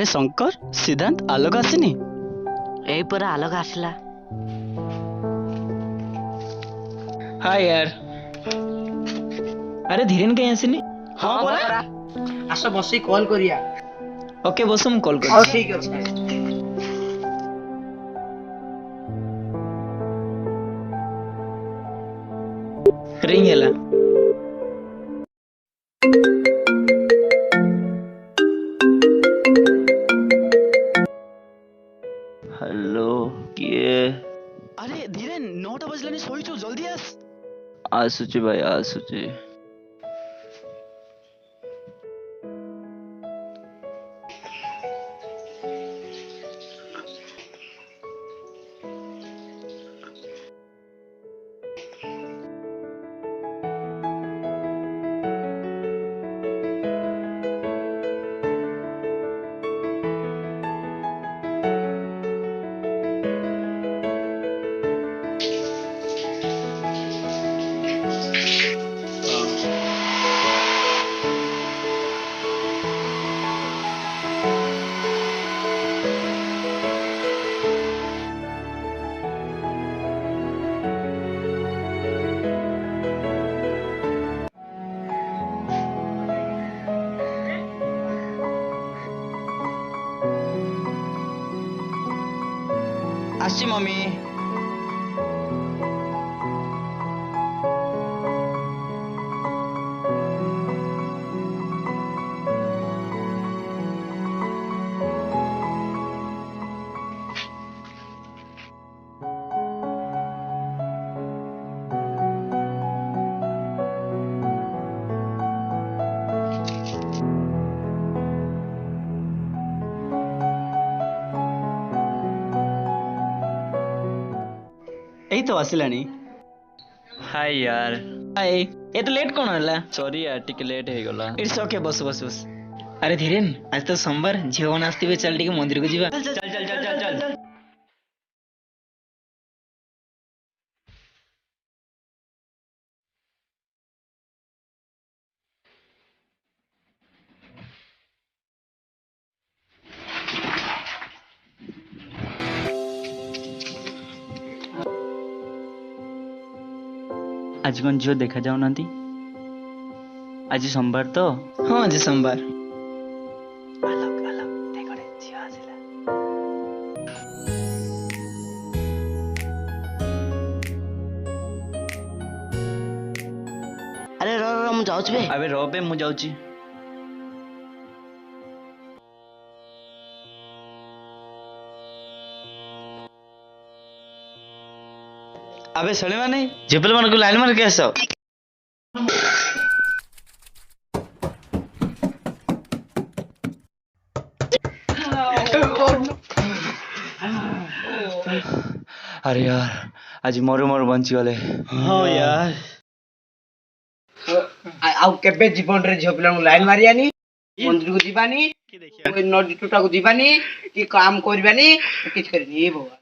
अरे शंकर सिद्धांत आलोक आसीनी यही परा आलोक आसला। हाय यार। अरे धीरेन कहीं आसीनी। हाँ परा आस बसी कॉल करिया। ओके बस हम कॉल हां कर। ठीक अछि। रिंग हैला। हेलो किए अरे धीरेन 9टा बजलानी शोइछु जल्दी आस। आसुची भाई आसुची। आसी मम्मी। एई तो आसिलानी। हाय यार। हाय एत लेट कौन हला? सॉरी यार टिके लेट हो गला। इट्स ओके बस बस बस। अरे धीरेन आज तो सोमवार झीवन आस्तिबे चल टिके मंदिर को जीवा। चल चल चल चल चल चल। आज कौन झील देखा जाऊ ना? आज सोमवार तो। हाँ आज सोमवार। आलोक आलोक देखो रे झियो आसिला। अरे रो रो मु जाउछ बे। अबे रो बे मु जाउची। अबे सळे माने जिपल मन को लाइन मार के आसो। अरे यार आज मोर मोर बंची गले। हाँ यार आउ केबे जीवन रे झियो पिला लाइन मारियानी मंदिर को जीवानी की देखिया नदी टूटा को जीवानी कि काम करबानी किछ करनी भगवान।